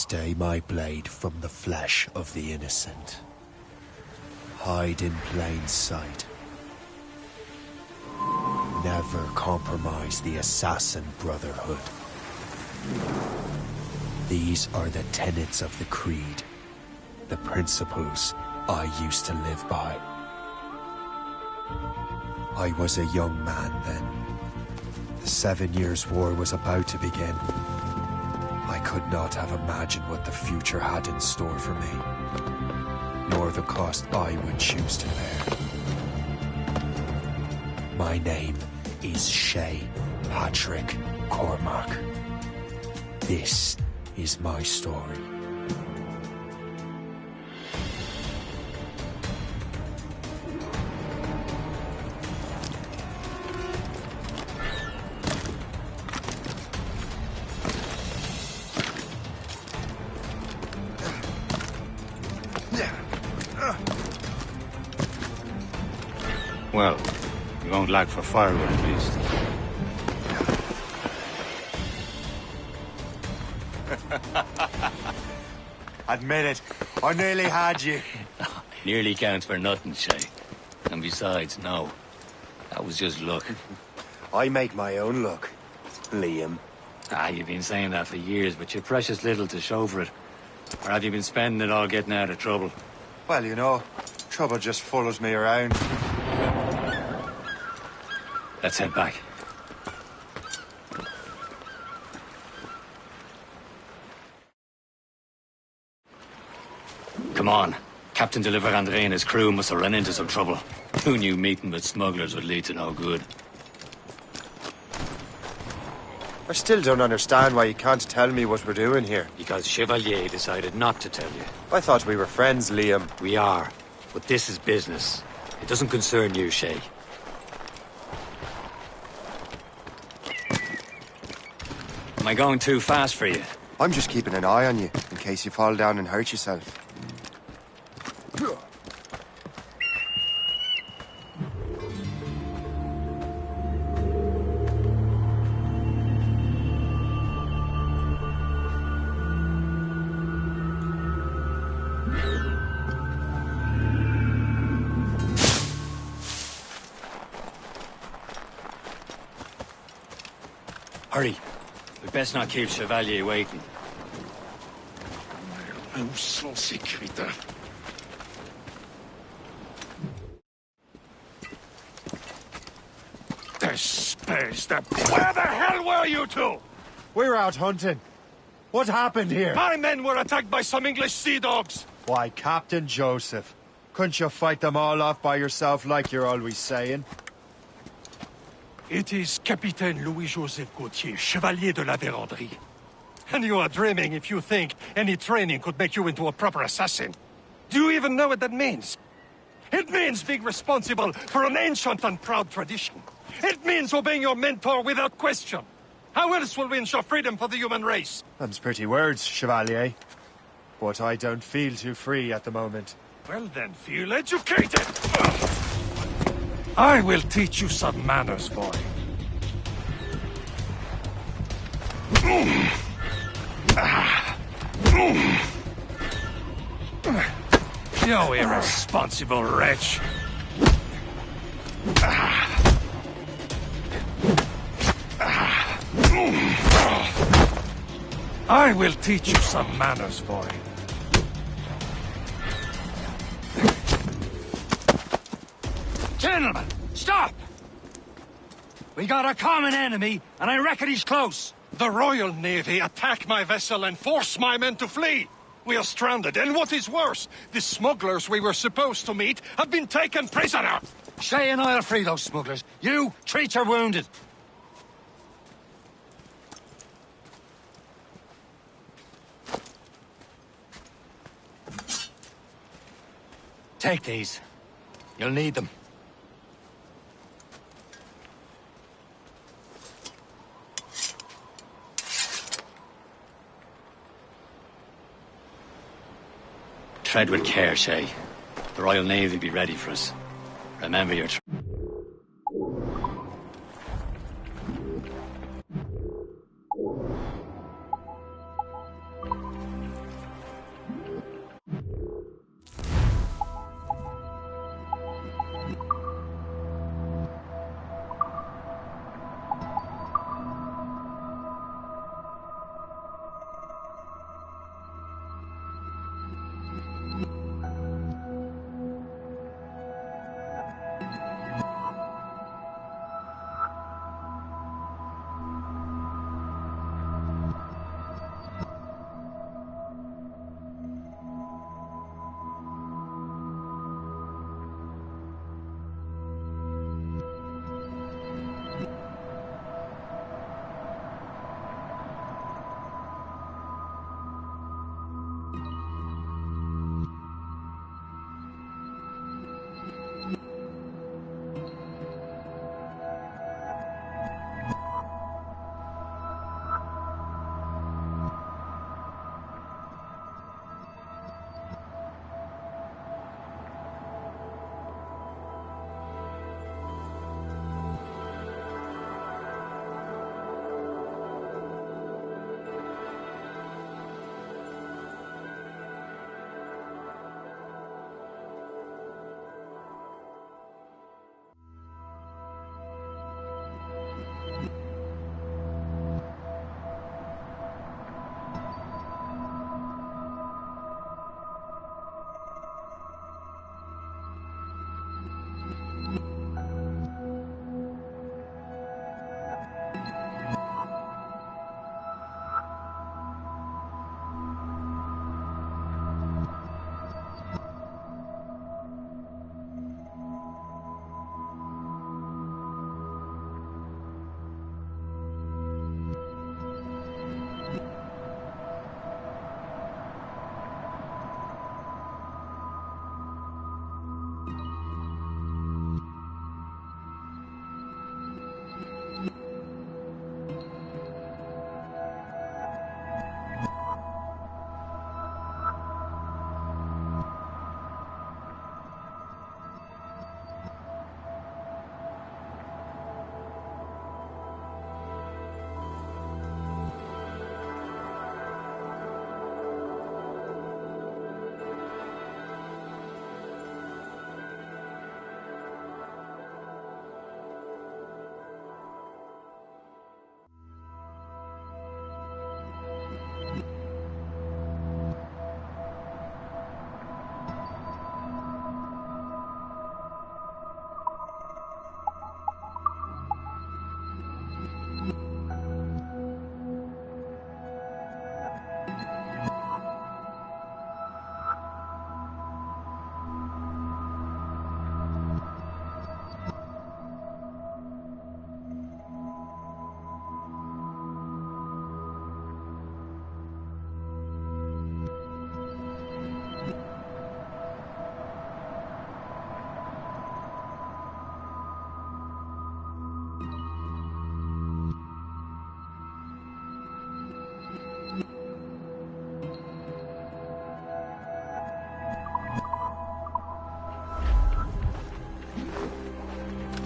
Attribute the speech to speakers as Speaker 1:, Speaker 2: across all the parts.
Speaker 1: Stay my blade from the flesh of the innocent. Hide in plain sight. Never compromise the Assassin Brotherhood. These are the tenets of the Creed, the principles I used to live by. I was a young man then. The 7 Years' War was about to begin. I could not have imagined what the future had in store for me, nor the cost I would choose to bear. My name is Shay Patrick Cormac. This is my story.
Speaker 2: Well, you won't lack for firewood at least.
Speaker 3: Admit it, I nearly had you.
Speaker 2: Nearly counts for nothing, Shay. And besides, no. That was just luck.
Speaker 3: I make my own luck, Liam.
Speaker 2: You've been saying that for years, but you're precious little to show for it. Or have you been spending it all getting out of trouble?
Speaker 3: Well, you know, trouble just follows me around.
Speaker 2: Let's head back. Come on. Captain de Andre and his crew must have run into some trouble. Who knew meeting with smugglers would lead to no good?
Speaker 3: I still don't understand why you can't tell me what we're doing here.
Speaker 2: Because Chevalier decided not to tell you.
Speaker 3: I thought we were friends, Liam.
Speaker 2: We are. But this is business. It doesn't concern you, Shay. Am I going too fast for you?
Speaker 3: I'm just keeping an eye on you, in case you fall down and hurt yourself.
Speaker 2: Hurry. We best not keep Chevalier waiting.
Speaker 4: Où sont ces crétins? Despise them. Where the hell were you two?
Speaker 3: We're out hunting. What happened here?
Speaker 4: My men were attacked by some English sea dogs.
Speaker 3: Why, Captain Joseph. Couldn't you fight them all off by yourself like you're always saying?
Speaker 4: It is Capitaine Louis-Joseph Gauthier, Chevalier de la Vérendrye. And you are dreaming if you think any training could make you into a proper assassin. Do you even know what that means? It means being responsible for an ancient and proud tradition. It means obeying your mentor without question. How else will we ensure freedom for the human race?
Speaker 3: Them's pretty words, Chevalier. But I don't feel too free at the moment.
Speaker 4: Well then, feel educated! I will teach you some manners, boy. You irresponsible wretch! I will teach you some manners, boy.
Speaker 2: Gentlemen, stop! We got a common enemy, and I reckon he's close.
Speaker 4: The Royal Navy attack my vessel and force my men to flee. We are stranded, and what is worse, the smugglers we were supposed to meet have been taken prisoner.
Speaker 2: Shay and I'll free those smugglers. You, treat your wounded. Take these. You'll need them. Tread with care, Shay. The Royal Navy will be ready for us. Remember your...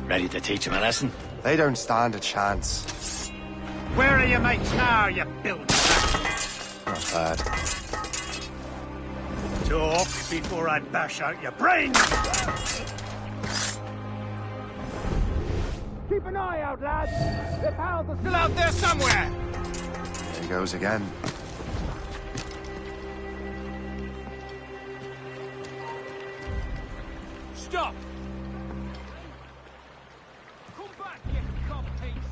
Speaker 2: Ready to teach him a lesson?
Speaker 3: They don't stand a chance.
Speaker 4: Where are your mates now, you build?
Speaker 3: Not bad.
Speaker 4: Talk before I bash out your brains! Keep an eye out, lads! The pals are still out there somewhere!
Speaker 3: There he goes again.
Speaker 4: Stop! Come back, you cupcakes!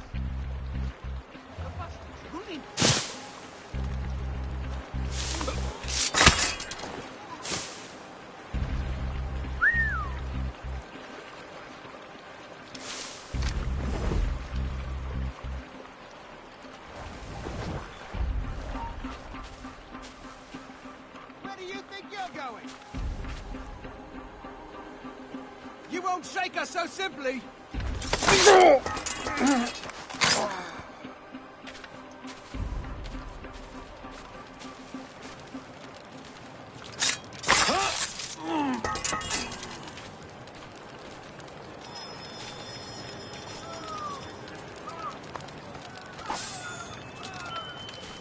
Speaker 4: Where do you think you're going? You won't shake us so simply!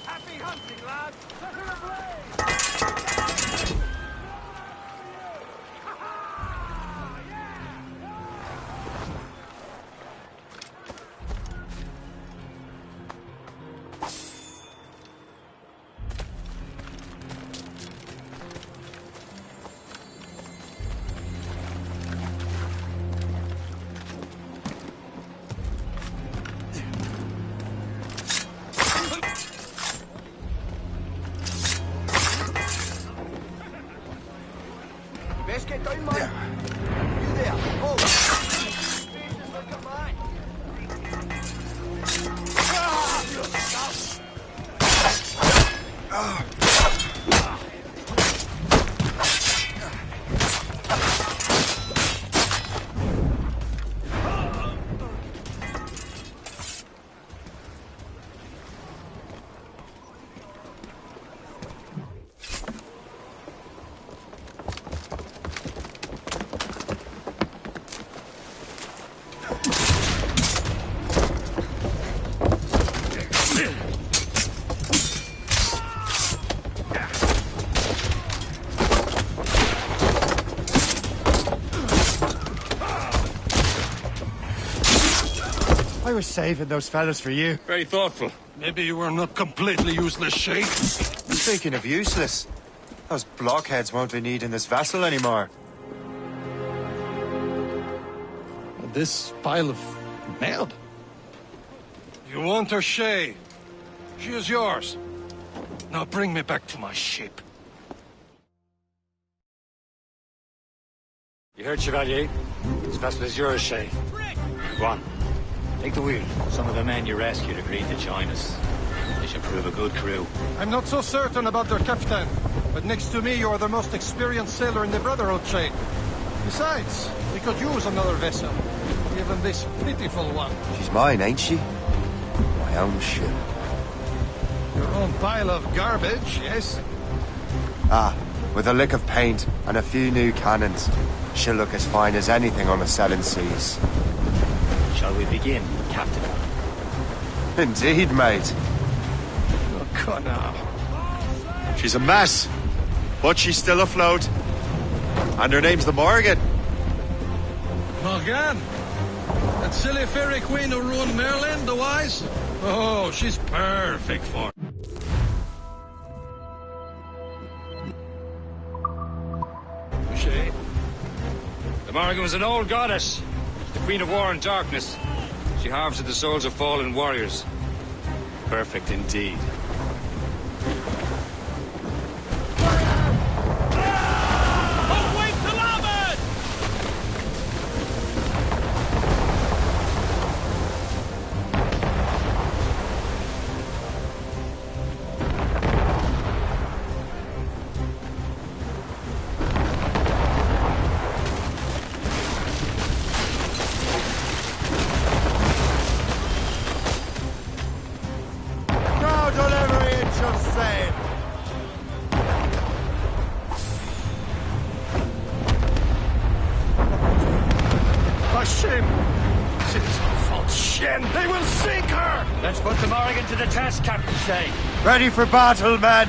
Speaker 4: Happy hunting, lads! Set her ablaze! Best get down, man. You there. Oh. Jesus, look at mine.
Speaker 3: I was saving those fellas for you.
Speaker 4: Very thoughtful. Maybe you were not completely useless, Shay.
Speaker 3: Speaking of useless, those blockheads won't be needing this vessel anymore.
Speaker 4: This pile of mud? You want her, Shay? She is yours. Now bring me back to my ship.
Speaker 2: You heard, Chevalier? This vessel is yours, Shay. Go on. Take the wheel. Some of the men you rescued agreed to join us. They should prove a good crew.
Speaker 4: I'm not so certain about their captain, but next to me you are the most experienced sailor in the Brotherhood chain. Besides, we could use another vessel, even this pitiful one.
Speaker 3: She's mine, ain't she? My own ship.
Speaker 4: Your own pile of garbage, yes?
Speaker 3: Ah, with a lick of paint and a few new cannons, she'll look as fine as anything on the seven seas.
Speaker 2: Shall we begin, Captain?
Speaker 3: Indeed, mate.
Speaker 4: Look on now.
Speaker 3: She's a mess, but she's still afloat. And her name's the Morgan.
Speaker 4: Morgan? That silly fairy queen who ruined Merlin, the wise? Oh, she's perfect for it.
Speaker 2: Shay. The Morgan was an old goddess. The Queen of War and Darkness. She harvested the souls of fallen warriors. Perfect indeed.
Speaker 4: They will sink her!
Speaker 2: Let's put the Morrigan to the test, Captain Shay.
Speaker 3: Ready for battle, men!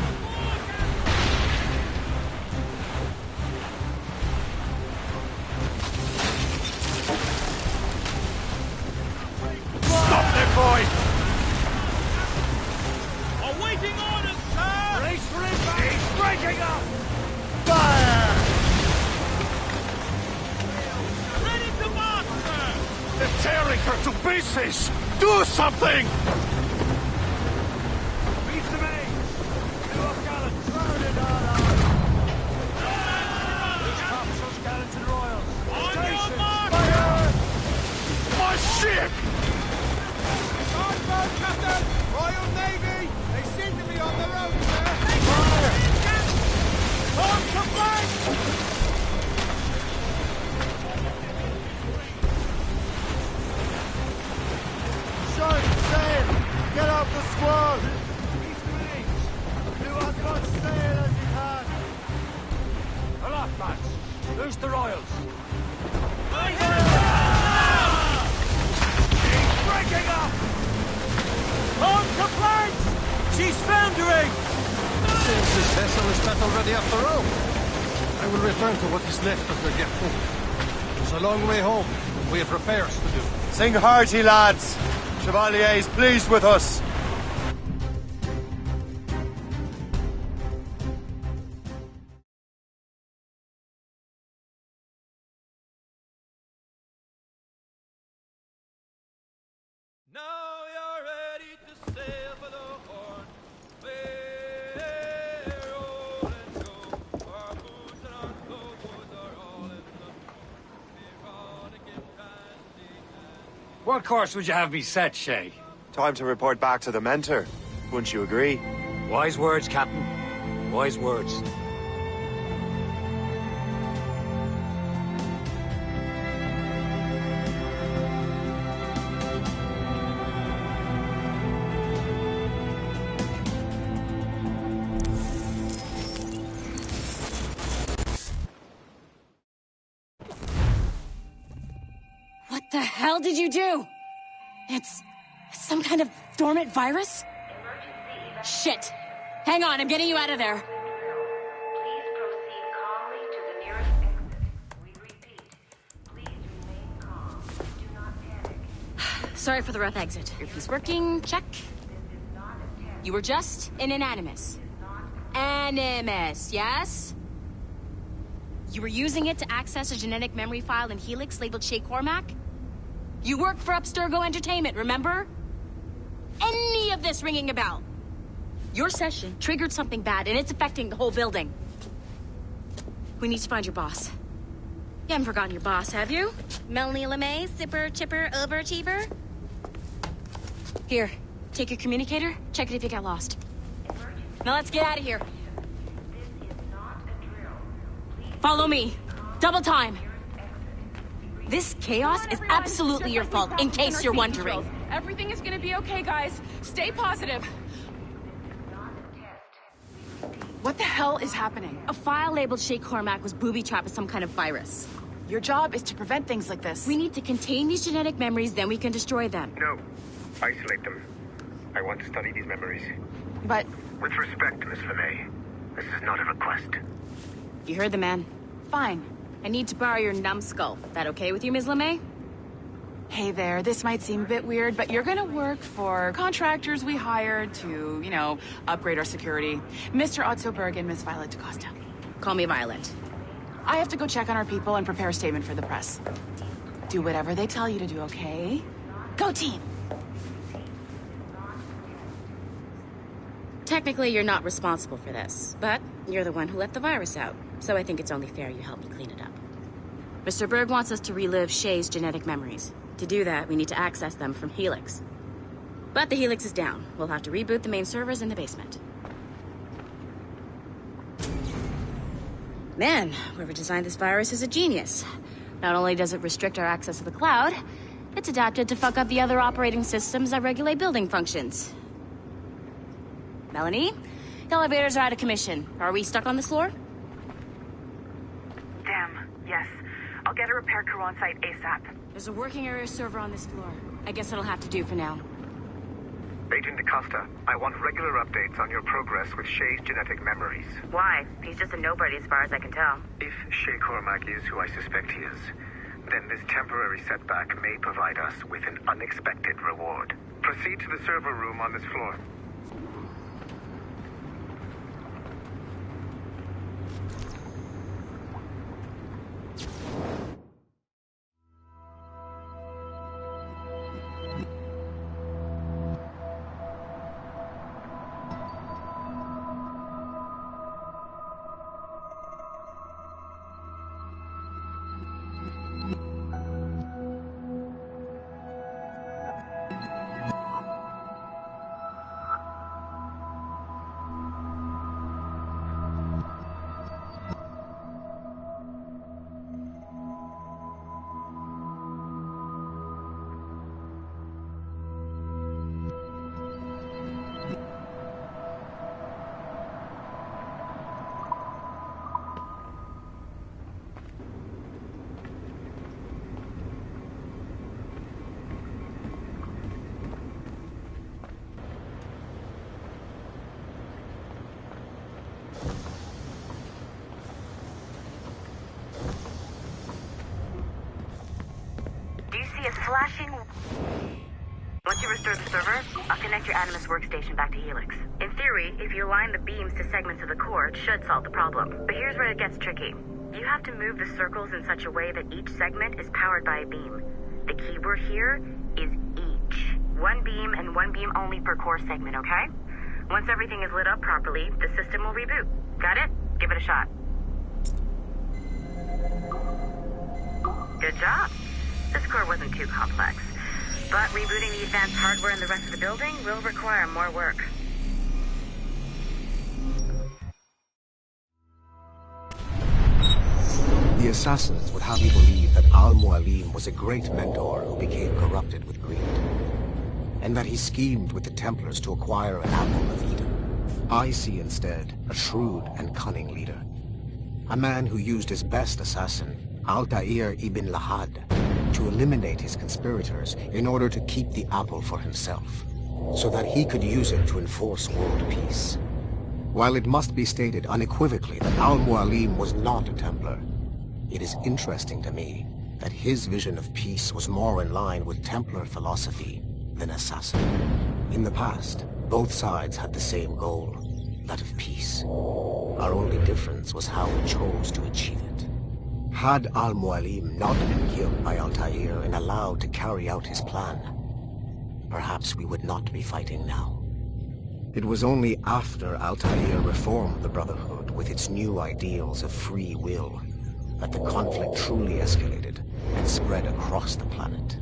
Speaker 4: Stop them, boy!
Speaker 5: Awaiting orders, sir!
Speaker 4: Brace for impact! He's breaking up!
Speaker 3: Fire!
Speaker 5: Ready to march, sir!
Speaker 4: They're tearing her to pieces! Do something!
Speaker 5: Reach the main! Two up gallants!
Speaker 4: Burn it all out! This cops those gallants and royals!
Speaker 5: On your
Speaker 4: Stations!
Speaker 5: mark!
Speaker 4: Fire! My ship!
Speaker 5: Guard, Captain! Royal Navy! They seem to be on the road, sir!
Speaker 4: Fire!
Speaker 5: On to flank!
Speaker 3: Short sail! Get out the squall!
Speaker 5: Reach the main!
Speaker 3: Do as much sail as you can!
Speaker 4: Aloft, lads! Loose the royals! He's breaking up!
Speaker 5: On to flanks!
Speaker 4: She's foundering! Seems this vessel is not already off the road. I will return to what is left of the Gertrude. It's a long way home. We have repairs to do.
Speaker 3: Sing hearty, lads! Chevalier is pleased with us.
Speaker 5: Now you're ready to sail for the Horn. We're rolling go. Our boots and our clothes are all in the Ironic and handy.
Speaker 2: What course would you have me set, Shay?
Speaker 3: Time to report back to the mentor. Wouldn't you agree?
Speaker 2: Wise words, Captain. Wise words.
Speaker 6: What the hell did you do? It's some kind of dormant virus? Shit! Hang on, I'm getting you out of there.
Speaker 7: Please proceed calmly to the nearest exit. We repeat, please remain calm. Do not panic.
Speaker 6: Sorry for the rough exit. Earpiece working, check.
Speaker 7: This is not a test.
Speaker 6: You were just in an animus. Animus, yes? You were using it to access a genetic memory file in Helix labeled Shay Cormac? You worked for Abstergo Entertainment, remember? Any of this ringing a bell? Your session triggered something bad, and it's affecting the whole building. We need to find your boss. You haven't forgotten your boss, have you? Melanie LeMay, Sipper, Chipper, Overachiever? Here, take your communicator, check it if you get lost. Now let's get out of here.
Speaker 7: This is not a drill. Please
Speaker 6: Follow me. Double time. This chaos is absolutely your fault, in case you're wondering.
Speaker 8: Everything is gonna be okay, guys. Stay positive.
Speaker 7: not a test.
Speaker 8: What the hell is happening?
Speaker 6: A file labeled Shay Cormac was booby-trapped with some kind of virus.
Speaker 8: Your job is to prevent things like this.
Speaker 6: We need to contain these genetic memories, then we can destroy them.
Speaker 9: No. Isolate them. I want to study these memories.
Speaker 8: But
Speaker 9: With respect, Miss LeMay, this is not a request.
Speaker 6: You heard the man.
Speaker 8: fine.
Speaker 6: I need to borrow your numbskull. That okay with you, Ms. LeMay?
Speaker 8: Hey there, this might seem a bit weird, but you're gonna work for contractors we hired to, upgrade our security. Mr. Otto Berg and Miss Violet DaCosta.
Speaker 6: Call me Violet.
Speaker 8: I have to go check on our people and prepare a statement for the press. Do whatever they tell you to do, okay? Go team!
Speaker 6: Technically, you're not responsible for this, but you're the one who let the virus out, so I think it's only fair you help me clean it up. Mr. Berg wants us to relive Shay's genetic memories. To do that, we need to access them from Helix. But the Helix is down. We'll have to reboot the main servers in the basement. Man, whoever designed this virus is a genius. Not only does it restrict our access to the cloud, it's adapted to fuck up the other operating systems that regulate building functions. Melanie, the elevators are out of commission. Are we stuck on this floor?
Speaker 7: Damn, yes. I'll
Speaker 8: get a repair crew on site ASAP.
Speaker 6: There's a working area server on this floor. I guess it'll have to do for now.
Speaker 9: Agent DaCosta, I want regular updates on your progress with Shay's genetic memories.
Speaker 10: Why? He's just a nobody as far as I can tell.
Speaker 9: If Shay Cormac is who I suspect he is, then this temporary setback may provide us with an unexpected reward. Proceed to the server room on this floor.
Speaker 10: Flashing. Once you restore the server, I'll connect your Animus workstation back to Helix. In theory, if you align the beams to segments of the core, it should solve the problem. But here's where it gets tricky. You have to move the circles in such a way that each segment is powered by a beam. The keyword here is each. One beam and one beam only per core segment, okay? Once everything is lit up properly, the system will reboot. Got it? Give it a shot. Good job. This core wasn't too complex, but rebooting the advanced hardware in the rest of the building will require more work.
Speaker 11: The assassins would have you believe that Al-Mualim was a great mentor who became corrupted with greed, and that he schemed with the Templars to acquire an apple of Eden. I see instead a shrewd and cunning leader, a man who used his best assassin, Altair ibn Lahad, to eliminate his conspirators in order to keep the apple for himself, so that he could use it to enforce world peace. While it must be stated unequivocally that Al-Mualim was not a Templar, it is interesting to me that his vision of peace was more in line with Templar philosophy than assassin. In the past, both sides had the same goal, that of peace. Our only difference was how we chose to achieve it. Had Al-Mualim not been killed by Altair and allowed to carry out his plan, perhaps we would not be fighting now. It was only after Altair reformed the Brotherhood with its new ideals of free will that the conflict truly escalated and spread across the planet.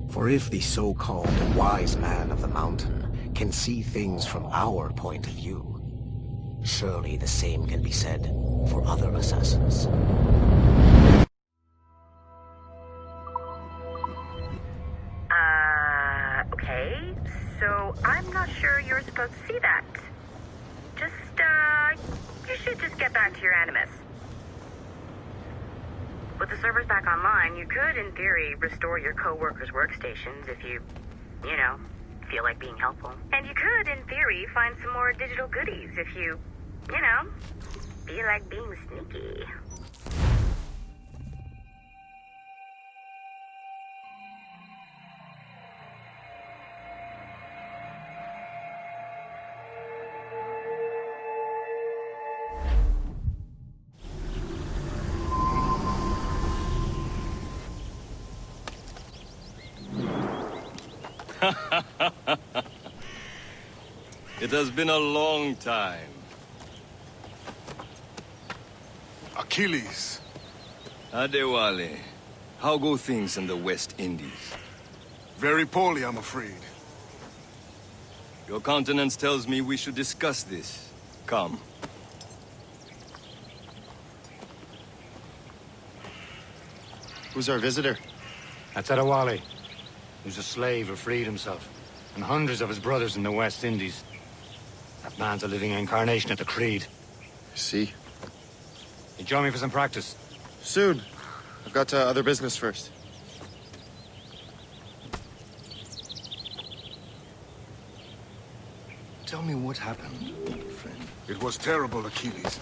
Speaker 11: For if the so-called wise man of the mountain can see things from our point of view, surely the same can be said for other assassins.
Speaker 10: Okay, so I'm not sure you're supposed to see that. You should just get back to your Animus. With the servers back online, you could, in theory, restore your co-workers' workstations if you feel like being helpful. And you could, in theory, find some more digital goodies if you feel like being sneaky.
Speaker 5: It has been a long time.
Speaker 12: Achilles.
Speaker 5: Adewale, how go things in the West Indies?
Speaker 12: Very poorly, I'm afraid.
Speaker 5: Your countenance tells me we should discuss this. Come.
Speaker 13: Who's our visitor?
Speaker 14: That's Adewale, who's a slave who freed himself, and hundreds of his brothers in the West Indies. That man's a living incarnation of the Creed.
Speaker 13: See?
Speaker 14: You join me for some practice?
Speaker 13: Soon. I've got other business first.
Speaker 15: Tell me what happened, old friend.
Speaker 12: It was terrible, Achilles.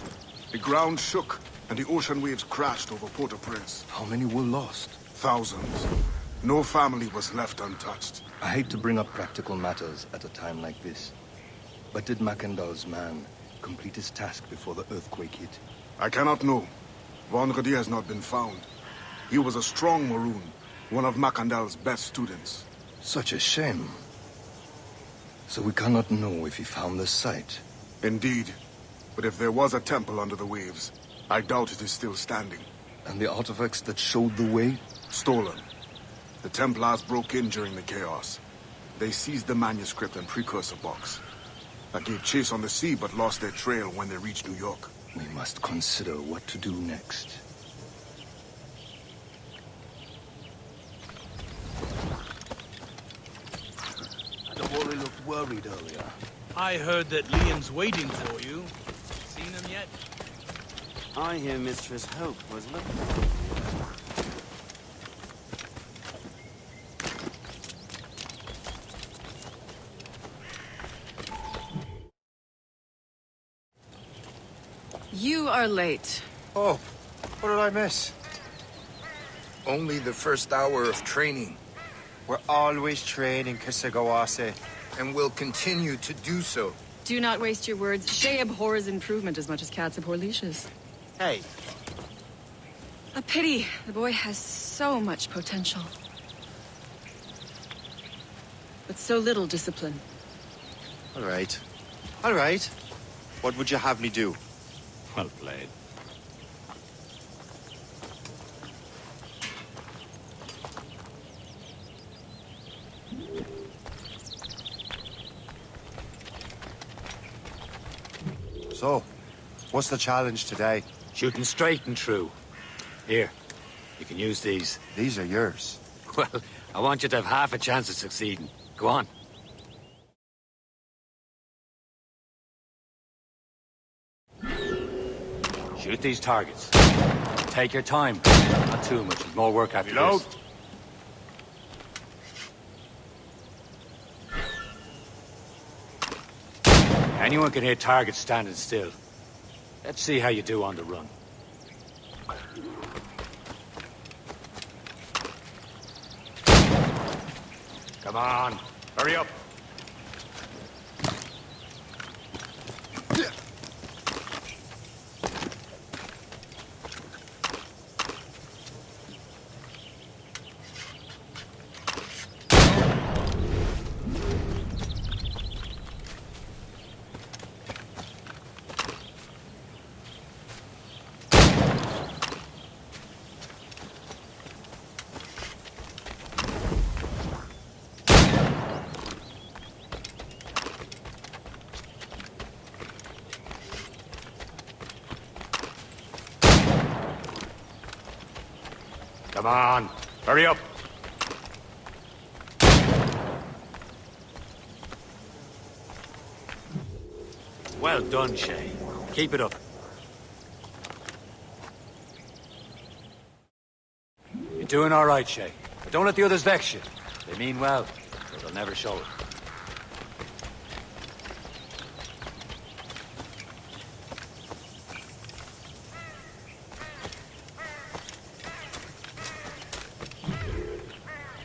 Speaker 12: The ground shook, and the ocean waves crashed over Port-au-Prince.
Speaker 15: How many were lost?
Speaker 12: Thousands. No family was left untouched.
Speaker 15: I hate to bring up practical matters at a time like this. But did Macandal's man complete his task before the earthquake hit?
Speaker 12: I cannot know. Vendredi has not been found. He was a strong Maroon, one of Macandal's best students.
Speaker 15: Such a shame. So we cannot know if he found the site.
Speaker 12: Indeed. But if there was a temple under the waves, I doubt it is still standing.
Speaker 15: And the artifacts that showed the way?
Speaker 12: Stolen. The Templars broke in during the chaos. They seized the manuscript and precursor box. That gave chase on the sea, but lost their trail when they reached New York.
Speaker 15: We must consider what to do next. The boy looked worried earlier.
Speaker 16: I heard that Liam's waiting for you. Seen him yet?
Speaker 17: I hear Mistress Hope was looking.
Speaker 18: You are late.
Speaker 1: Oh, what did I miss?
Speaker 15: Only the first hour of training.
Speaker 3: We're always training, Kisagawase.
Speaker 15: And will continue to do so.
Speaker 18: Do not waste your words. Shay abhors improvement as much as cats abhor leashes.
Speaker 3: Hey.
Speaker 18: A pity. The boy has so much potential. But so little discipline.
Speaker 13: All right. All right. What would you have me do?
Speaker 2: Well played.
Speaker 3: So, what's the challenge today?
Speaker 14: Shooting straight and true. Here, you can use these.
Speaker 3: These are yours.
Speaker 14: Well, I want you to have half a chance of succeeding. Go on. Shoot these targets. Take your time. Not too much. There's more work after
Speaker 12: Reload.
Speaker 14: this. Anyone can hit targets standing still. Let's see how you do on the run. Come on, hurry up. Come on, hurry up. Well done, Shay. Keep it up. You're doing all right, Shay. But don't let the others vex you. They mean well, but they'll never show it.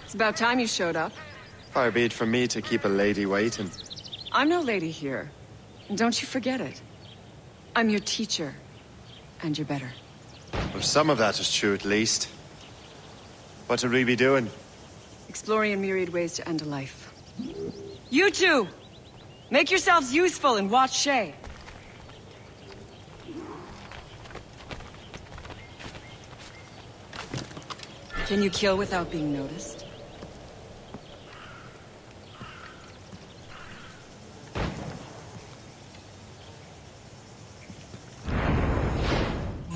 Speaker 18: It's about time you showed up.
Speaker 13: Far be it from me to keep a lady waiting.
Speaker 18: I'm no lady here. And don't you forget it. I'm your teacher. And you're better.
Speaker 13: Well, some of that is true, at least. What would we be doing?
Speaker 18: Exploring a myriad ways to end a life. You two! Make yourselves useful and watch Shay. Can you kill without being noticed?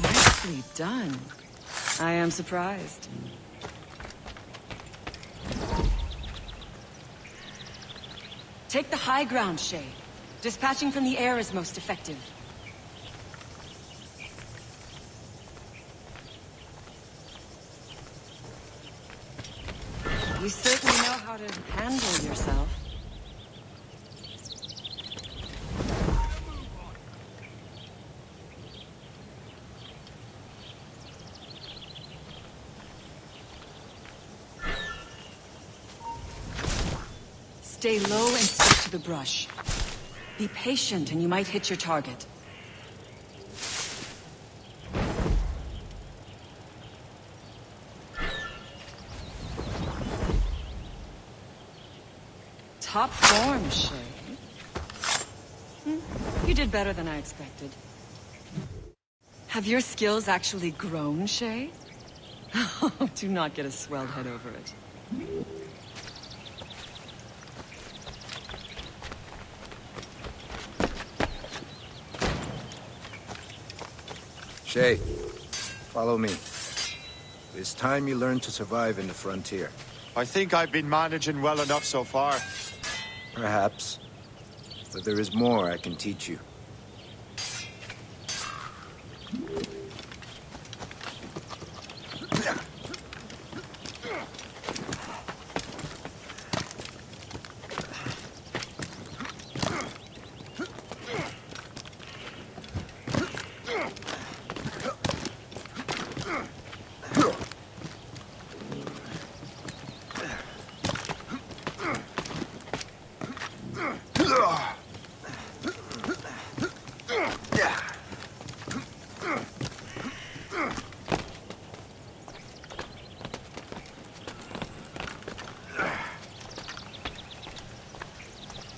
Speaker 18: Nicely done. I am surprised. Take the high ground, Shay. Dispatching from the air is most effective. You certainly know how to handle yourself. Stay low and stick to the brush. Be patient and you might hit your target. Top form, Shay. You did better than I expected. Have your skills actually grown, Shay? Do not get a swelled head over it.
Speaker 15: Shay, follow me. It's time you learn to survive in the frontier.
Speaker 13: I think I've been managing well enough so far.
Speaker 15: Perhaps. But there is more I can teach you.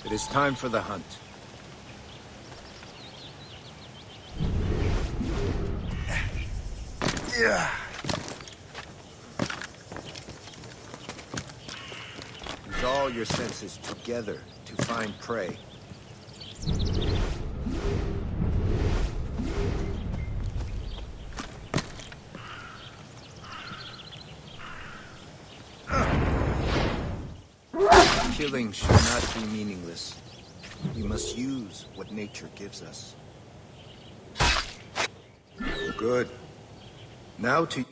Speaker 15: It is time for the hunt.
Speaker 13: Yeah.
Speaker 15: Use all your senses together to find prey. Killing should not be meaningless. We must use what nature gives us. Good. Now to...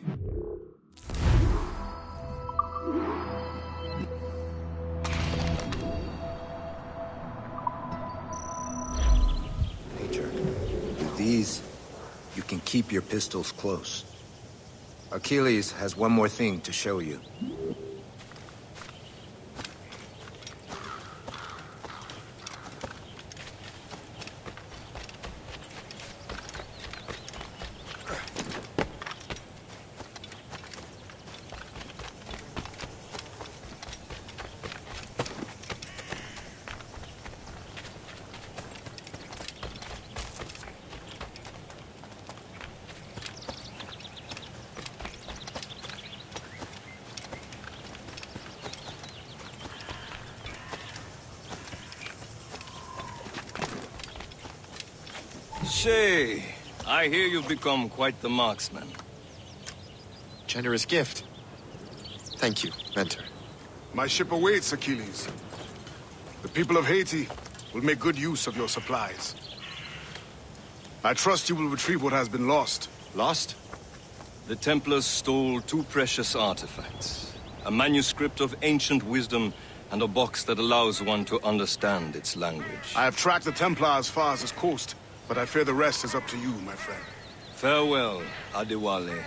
Speaker 15: nature. With these, you can keep your pistols close. Achilles has one more thing to show you.
Speaker 17: Shay, I hear you've become quite the marksman.
Speaker 13: Generous gift. Thank you, Mentor.
Speaker 12: My ship awaits, Achilles. The people of Haiti will make good use of your supplies. I trust you will retrieve what has been lost.
Speaker 13: Lost?
Speaker 17: The Templars stole two precious artifacts. A manuscript of ancient wisdom and a box that allows one to understand its language.
Speaker 12: I have tracked the Templar as far as this coast, but I fear the rest is up to you, my friend.
Speaker 17: Farewell, Adewale.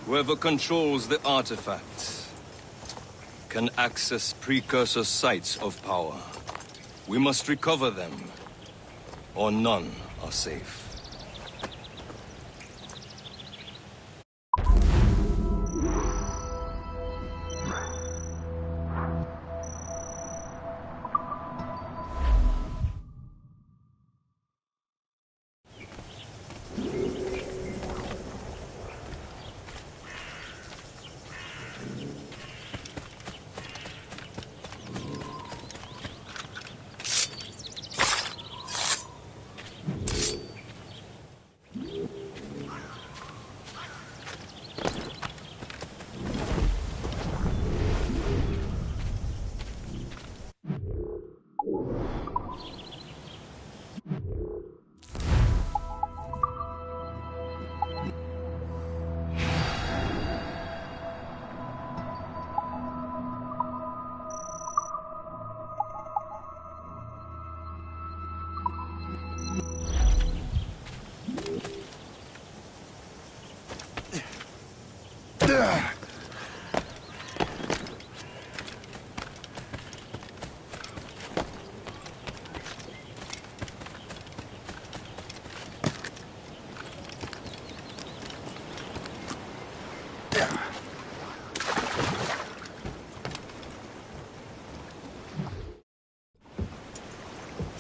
Speaker 17: Whoever controls the artifacts can access precursor sites of power. We must recover them, or none are safe.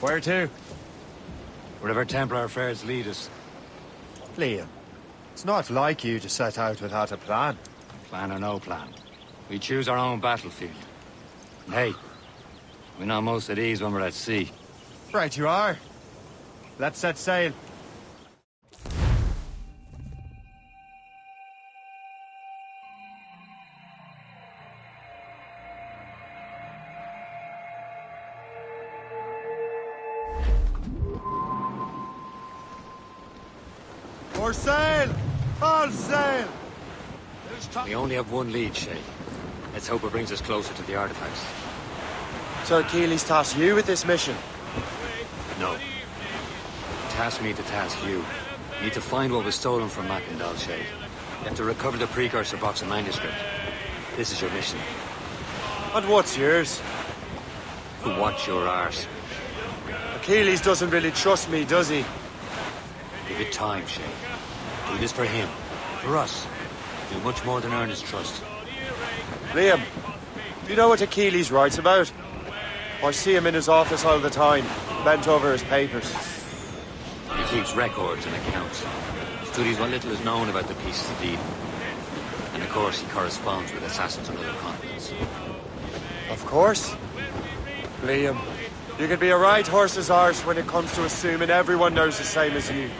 Speaker 1: Where to?
Speaker 14: Wherever Templar affairs lead us.
Speaker 1: Liam, it's not like you to set out without a plan.
Speaker 14: Plan or no plan. We choose our own battlefield. And hey, we're not most at ease when we're at sea.
Speaker 1: Right you are. Let's set sail. For sail! All sail!
Speaker 14: We only have one lead, Shay. Let's hope it brings us closer to the artifacts.
Speaker 3: So Achilles tasked you with this mission?
Speaker 14: No. Task me to task you. You need to find what was stolen from Mackendal, Shay. You have to recover the precursor box of manuscript. This is your mission.
Speaker 3: And what's yours?
Speaker 14: Watch your arse.
Speaker 3: Achilles doesn't really trust me, does he?
Speaker 14: Give it time, Shay. Do this for him. For us. Do much more than earn his trust.
Speaker 3: Liam, do you know what Achilles writes about? I see him in his office all the time, bent over his papers.
Speaker 14: He keeps records and accounts. Studies what little is known about the pieces of Eden. And of course, he corresponds with assassins on other continents.
Speaker 3: Of course. Liam, you can be a right horse's arse when it comes to assuming everyone knows the same as you.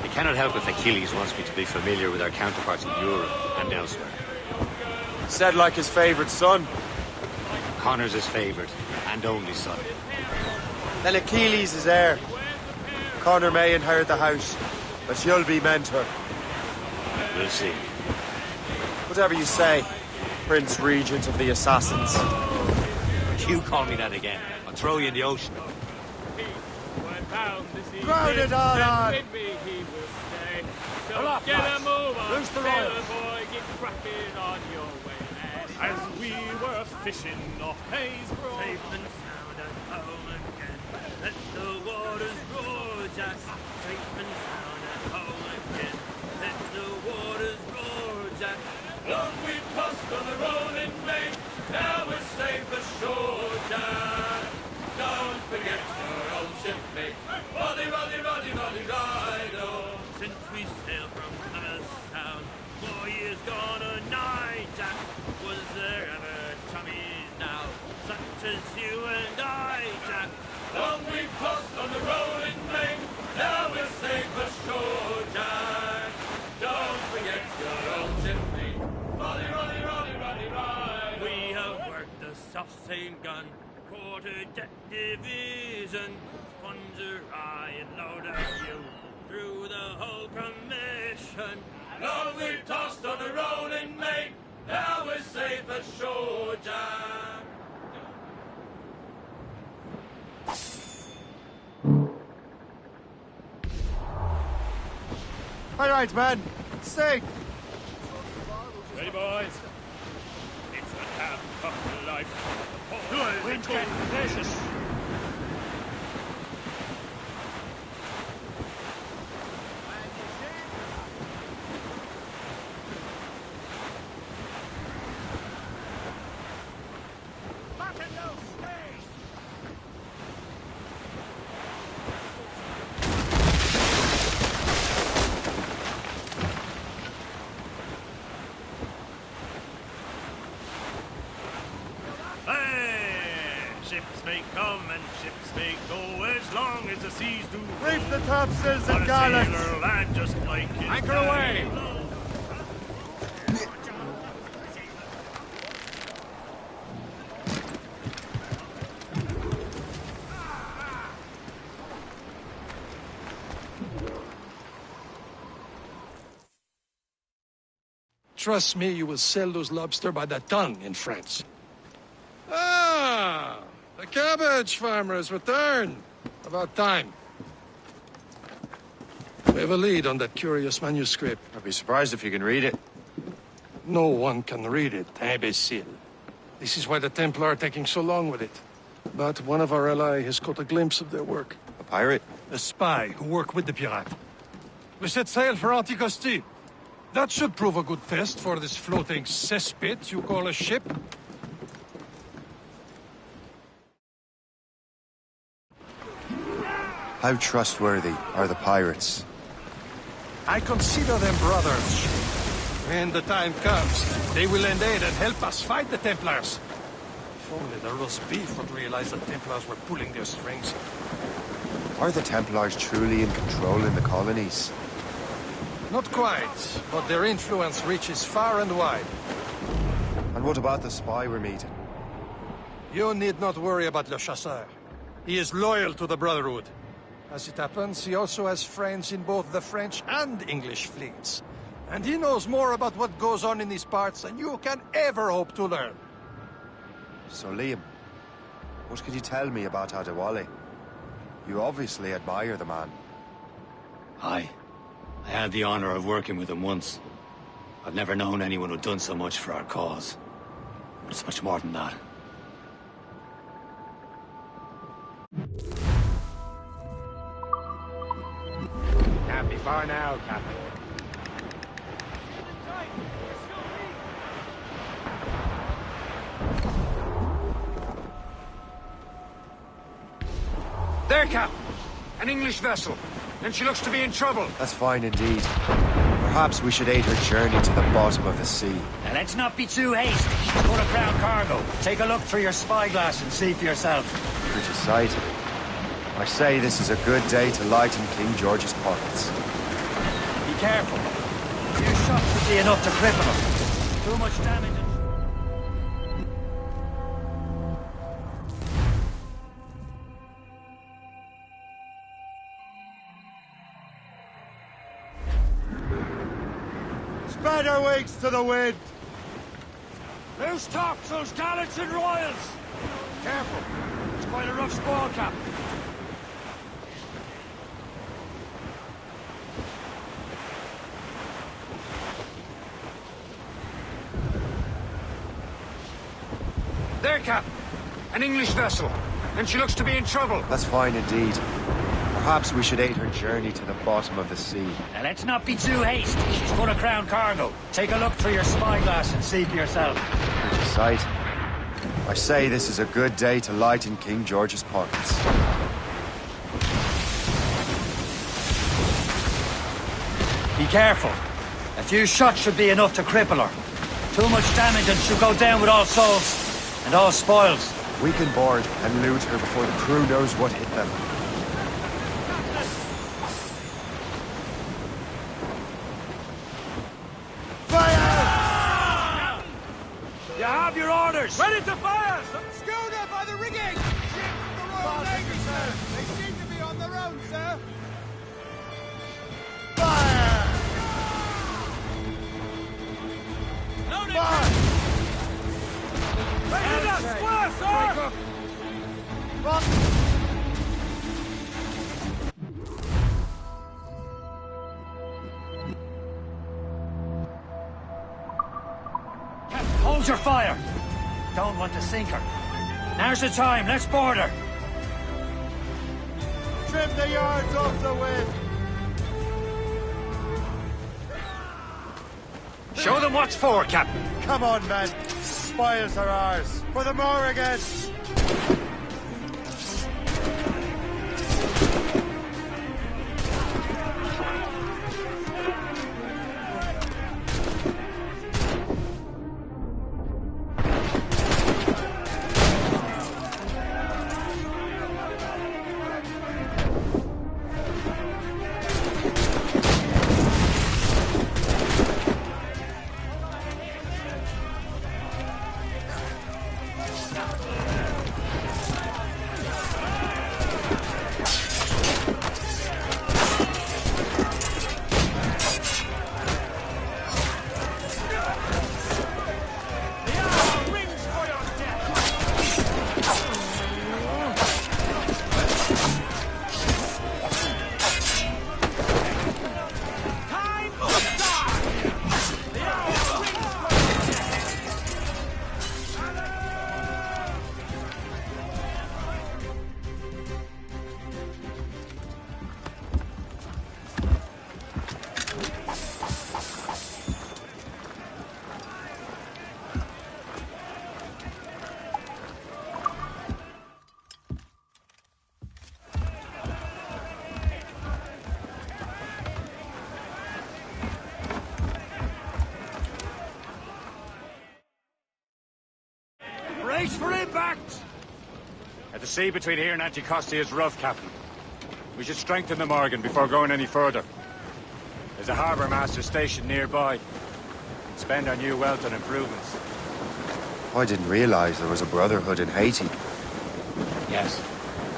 Speaker 14: I cannot help if Achilles wants me to be familiar with our counterparts in Europe and elsewhere.
Speaker 3: Said like his favourite son.
Speaker 14: Connor's his favourite and only son.
Speaker 3: Then Achilles is heir. Connor may inherit the house, but you'll be mentor.
Speaker 14: We'll see.
Speaker 3: Whatever you say, Prince Regent of the Assassins.
Speaker 14: You call me that again, I'll throw you in the ocean.
Speaker 3: Ground it all on!
Speaker 5: So get a move on, sailor boy, get cracking on your way. As we were fishing off Haysbro, safe and sound and home again. Let the waters roar, Jack. Safe and sound and home again. Let the waters roar, Jack. Long we tossed on the rolling main. Now we're safe ashore, Jack. Don't forget your old shipmate. Roddy, roddy, roddy, roddy, rido. Since we sailed from Plymouth Sound, 4 years gone a night, Jack. Was there ever chummies now, such as you and I, Jack? Long we've tossed on the rolling main, now we're safe ashore, Jack. Don't forget your old shipmate. Roddy, roddy, roddy, roddy, ride. We have worked the self-same gun, quarter-deck division, plunger I and load of you through the whole commission. Long we've tossed on the rolling main, now we're safe ashore, Jack.
Speaker 3: All right, man. Sing.
Speaker 5: Ready, boys? It's the half of life.
Speaker 4: Wind's getting vicious.
Speaker 5: Ships may come and ships may go as long as the seas do roll.
Speaker 3: Reef the topsails
Speaker 5: On
Speaker 3: and
Speaker 5: a
Speaker 3: gallants.
Speaker 5: sailor land just like his
Speaker 4: Anchor
Speaker 5: daddy.
Speaker 4: away. Trust me, you will sell those lobster by the ton in France. Ah, the cabbage farmer has returned. About time. We have a lead on that curious manuscript.
Speaker 3: I'd be surprised if you can read it.
Speaker 4: No one can read it, imbecile. This is why the Templar are taking so long with it. But one of our allies has caught a glimpse of their work.
Speaker 3: A pirate?
Speaker 4: A spy who worked with the pirate. We set sail for Anticosti. That should prove a good test for this floating cesspit you call a ship.
Speaker 3: How trustworthy are the pirates?
Speaker 4: I consider them brothers. When the time comes, they will lend aid and help us fight the Templars. If only the roast beef would realize the Templars were pulling their strings.
Speaker 3: Are the Templars truly in control in the colonies?
Speaker 4: Not quite, but their influence reaches far and wide.
Speaker 3: And what about the spy we're meeting?
Speaker 4: You need not worry about Le Chasseur. He is loyal to the Brotherhood. As it happens, he also has friends in both the French and English fleets. And he knows more about what goes on in these parts than you can ever hope to learn.
Speaker 3: So Liam, what can you tell me about Adewale? You obviously admire the man.
Speaker 14: Aye. I had the honor of working with him once. I've never known anyone who'd done so much for our cause. But it's much more than that.
Speaker 19: Can't be far now, Captain.
Speaker 2: There, Cap! An English vessel. And she looks to be in trouble.
Speaker 3: That's fine indeed. Perhaps we should aid her journey to the bottom of the sea.
Speaker 14: Now let's not be too hasty. She's full of crown cargo. Take a look through your spyglass and see for yourself.
Speaker 3: Pretty sight. I say this is a good day to lighten King George's pockets.
Speaker 14: Be careful. A few shots would be enough to cripple her. Too much damage and...
Speaker 3: Spread our wings to the wind!
Speaker 2: Loose topsails, gallants and royals! Careful. It's quite a rough squall, Cap. There, Cap. An English vessel. And she looks to be in trouble.
Speaker 3: That's fine indeed. Perhaps we should aid her journey to the bottom of the sea.
Speaker 14: Now let's not be too hasty. She's full of crown cargo. Take a look through your spyglass and see for yourself.
Speaker 3: Pretty sight. I say this is a good day to lighten King George's pockets.
Speaker 14: Be careful. A few shots should be enough to cripple her. Too much damage and she'll go down with all souls. And all spoils.
Speaker 3: We can board and loot her before the crew knows what hit them.
Speaker 2: Fire! You have your orders!
Speaker 5: Ready to fire!
Speaker 19: Schooner by the rigging! Ships of the Royal Navy, sir! They seem to be on their own, sir! Fire!
Speaker 5: No need
Speaker 19: Fire!
Speaker 5: Ready to square, sir!
Speaker 14: Hold your fire. Don't want to sink her. Now's the time. Let's board her.
Speaker 19: Trim the yards off the wind!
Speaker 2: Show them what's for, Captain.
Speaker 3: Come on, men. Spoils are ours. For the Morrigan!
Speaker 2: Brace for impact! At the sea between here and Anticosti is rough, Captain. We should strengthen the Morgan before going any further. There's a harbour master stationed nearby. Spend our new wealth on improvements.
Speaker 3: I didn't realize there was a brotherhood in Haiti.
Speaker 14: Yes.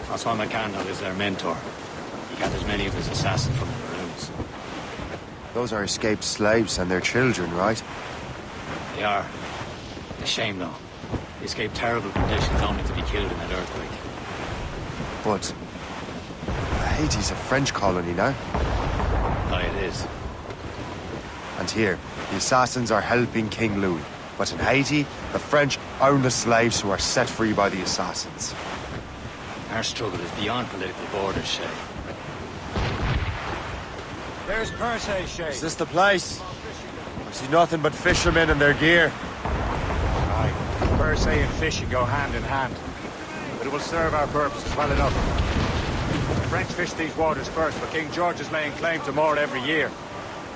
Speaker 14: Francois McCandle is their mentor. He gathers many of his assassins from the Maroons.
Speaker 3: Those are escaped slaves and their children, right?
Speaker 14: They are. A shame, though. They escaped terrible conditions only to be killed in that earthquake.
Speaker 3: But Haiti's a French colony now.
Speaker 14: Aye, it is.
Speaker 3: And here, the assassins are helping King Louis. But in Haiti, the French own the slaves who are set free by the assassins.
Speaker 14: Our struggle is beyond political borders, Shay.
Speaker 2: There's Perse, Shay.
Speaker 3: Is this the place? I see nothing but fishermen and their gear.
Speaker 2: Aye, Perse and fishing go hand in hand. But it will serve our purposes well enough. The French fish these waters first, but King George is laying claim to more every year.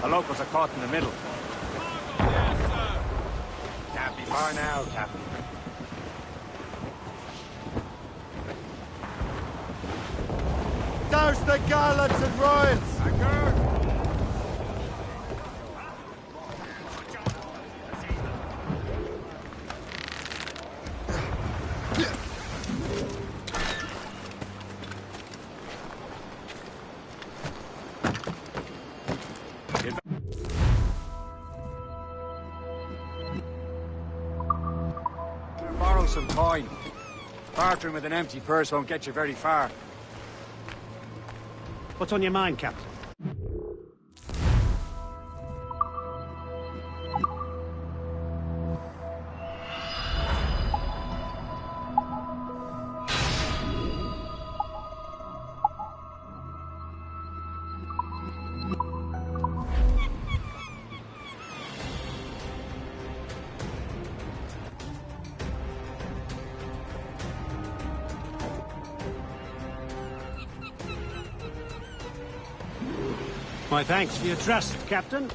Speaker 2: The locals are caught in the middle. Can't be far now, Captain.
Speaker 3: Douse the gallants and royals!
Speaker 2: Anchor! Borrow some coin. Bartering with an empty purse won't get you very far.
Speaker 20: What's on your mind, Captain? My thanks for your trust, Captain.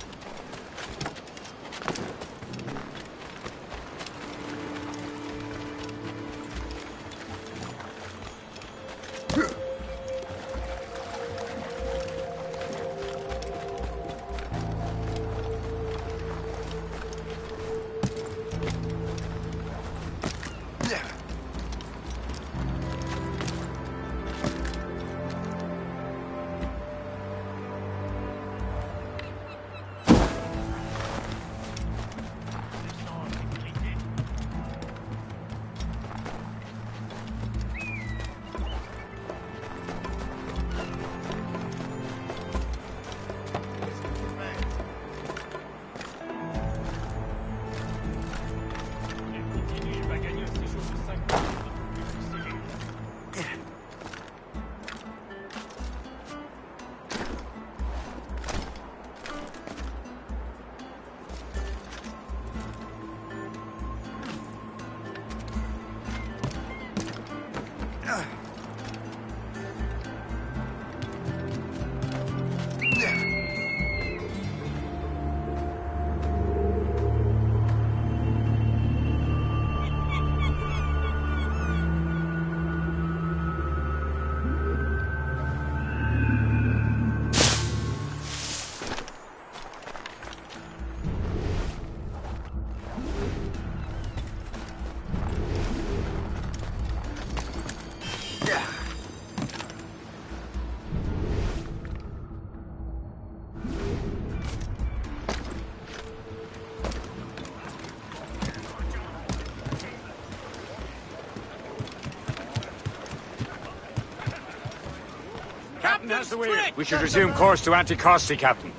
Speaker 2: We should resume course to Anticosti, Captain.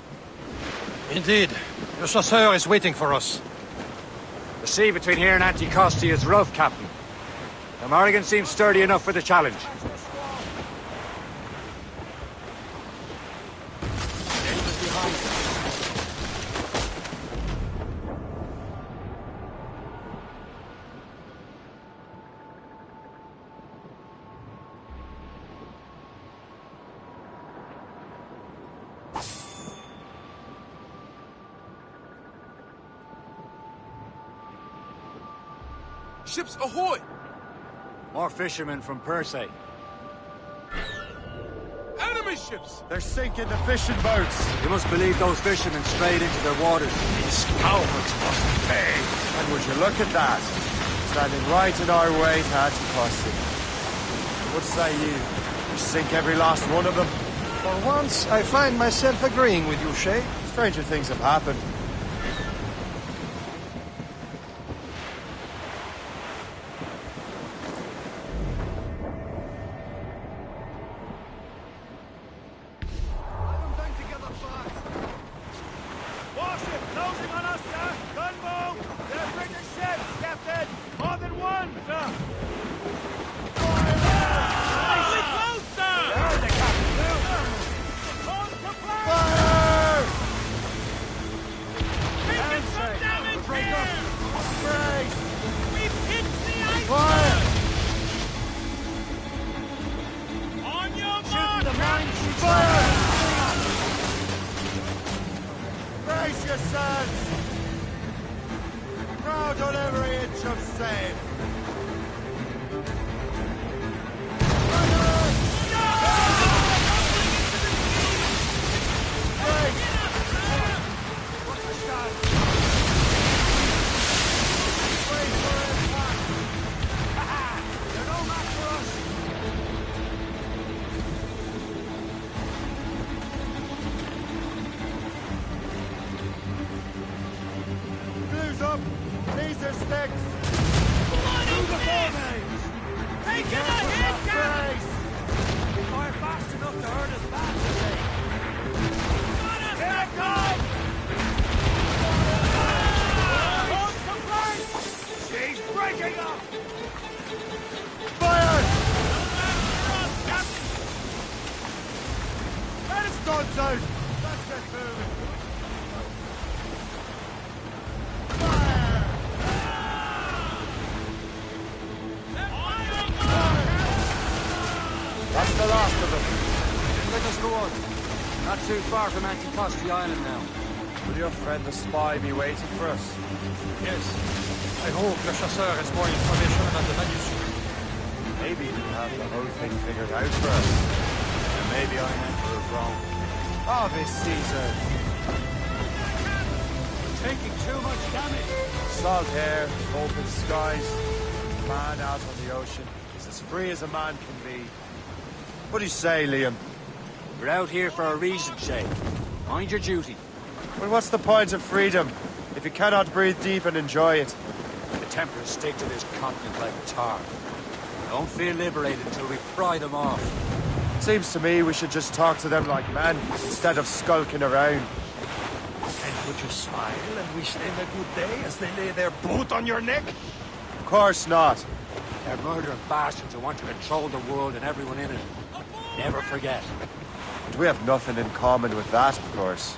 Speaker 4: Indeed. Your chasseur is waiting for us.
Speaker 2: The sea between here and Anticosti is rough, Captain. The Morrigan seems sturdy enough for the challenge.
Speaker 19: Ships ahoy!
Speaker 2: More fishermen from Persay.
Speaker 19: Enemy ships!
Speaker 3: They're sinking the fishing boats.
Speaker 2: You must believe those fishermen strayed into their waters.
Speaker 4: These cowards must pay.
Speaker 3: And would you look at that? Standing right in our way to Anticosti. What say you? We sink every last one of them?
Speaker 4: For once, I find myself agreeing with you, Shay.
Speaker 3: Stranger things have happened.
Speaker 19: Warship closing on us, sir! Gunboat! They're British ships, Captain! More than one, sir! Nicely close, sir! There's the captain! On to fire! Taking some damage here!
Speaker 3: Brace!
Speaker 19: We've hit the iceberg!
Speaker 3: Fire!
Speaker 19: On your mark, Captain!
Speaker 3: Fire! Brace yourselves! Crowd on every inch of sail! Blues up! These are sticks!
Speaker 19: Taking a hit, Captain!
Speaker 3: Brace!
Speaker 19: Fire fast enough to hurt us bad today. Here it comes! On to flank! She's breaking up!
Speaker 3: Fire!
Speaker 19: Captain!
Speaker 3: Let us guns out! Let's get moving! That's the last of them.
Speaker 2: Let us go on. Not too far from Anticosti Island now.
Speaker 3: Will your friend the spy be waiting for us?
Speaker 4: Yes. I hope Le Chasseur has more information about the manuscript.
Speaker 3: Maybe he'll have the whole thing figured out for us.
Speaker 2: And maybe I'm Emperor wrong.
Speaker 3: Ave Caesar!
Speaker 2: Taking too much damage.
Speaker 3: Salt air, open skies, man out on the ocean is as free as a man can be. What do you say, Liam?
Speaker 2: We're out here for a reason, Shay. Mind your duty.
Speaker 3: Well, what's the point of freedom if you cannot breathe deep and enjoy it?
Speaker 2: The Templars stick to this continent like tar. Don't feel liberated until we pry them off.
Speaker 3: Seems to me we should just talk to them like men instead of skulking around.
Speaker 4: And would you smile and wish them a good day as they lay their boot on your neck?
Speaker 3: Of course not.
Speaker 2: They're murdering bastards who want to control the world and everyone in it. Never forget.
Speaker 3: And we have nothing in common with that, of course.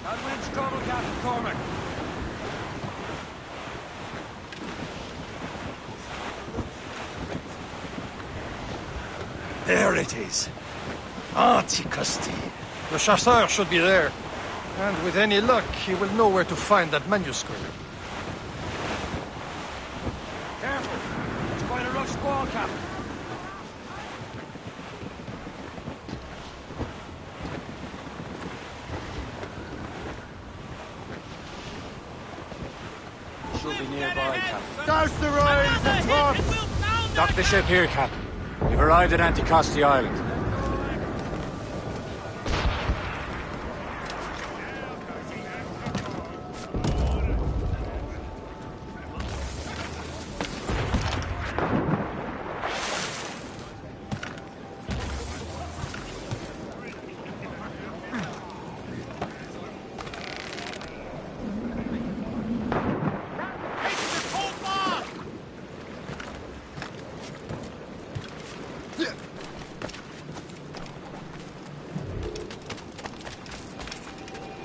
Speaker 2: Not when's trouble, Captain Cormac.
Speaker 4: There it is. Anticosti. Le Chasseur should be there. And with any luck, he will know where to find that manuscript.
Speaker 2: Careful. It's quite a rough squall, Captain. Should be nearby, Captain.
Speaker 3: Douse the royals and tops!
Speaker 2: Dock the ship here, Captain. We've arrived at Anticosti Island.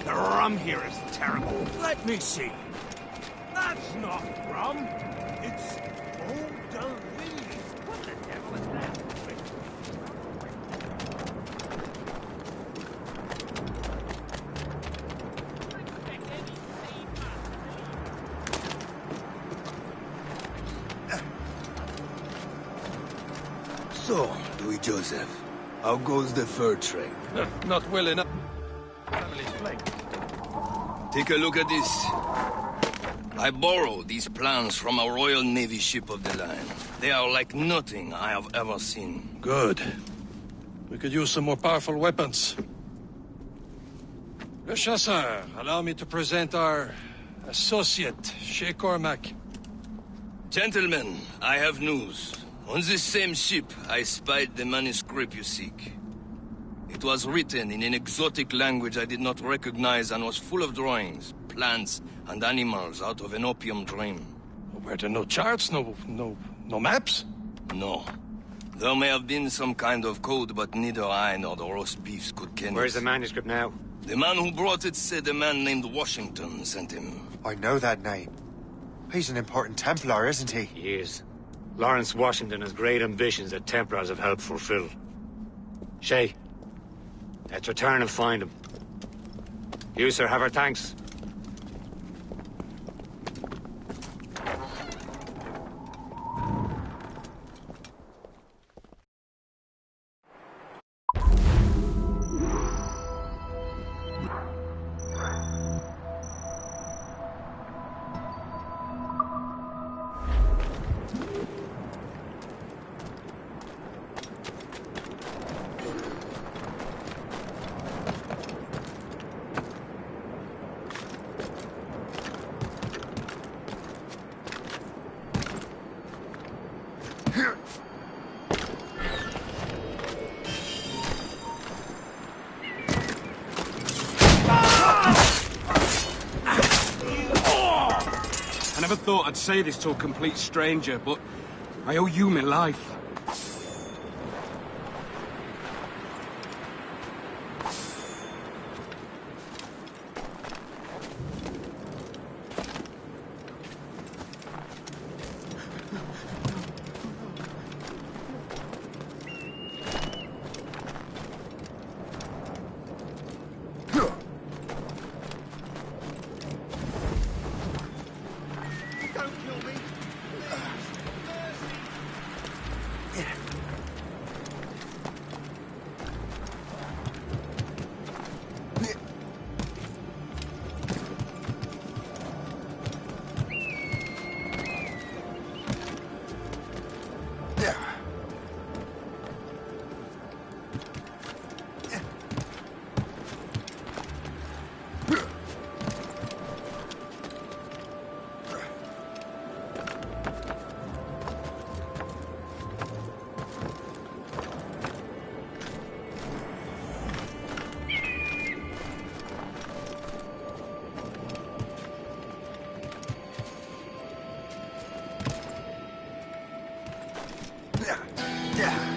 Speaker 4: The rum here is terrible. Let me see. That's not rum. It's eau de vie. What the devil is that?
Speaker 15: So, Louis Joseph, how goes the fur trade?
Speaker 4: Not well enough. Family's flank.
Speaker 17: Take a look at this. I borrowed these plans from a Royal Navy ship of the line. They are like nothing I have ever seen.
Speaker 4: Good. We could use some more powerful weapons. Le Chasseur, allow me to present our associate, Shay Cormac.
Speaker 17: Gentlemen, I have news. On this same ship, I spied the manuscript you seek. It was written in an exotic language I did not recognize and was full of drawings, plants, and animals out of an opium dream.
Speaker 4: Were there no charts, no maps?
Speaker 17: No. There may have been some kind of code, but neither I nor the roast beefs could ken it.
Speaker 14: Where's the manuscript now?
Speaker 17: The man who brought it said a man named Washington sent him.
Speaker 3: I know that name. He's an important Templar, isn't he?
Speaker 14: He is. Lawrence Washington has great ambitions that Templars have helped fulfill. Shay, let's return and find him. You, sir, have our thanks.
Speaker 21: I never thought I'd say this to a complete stranger, but I owe you my life.
Speaker 3: Yeah.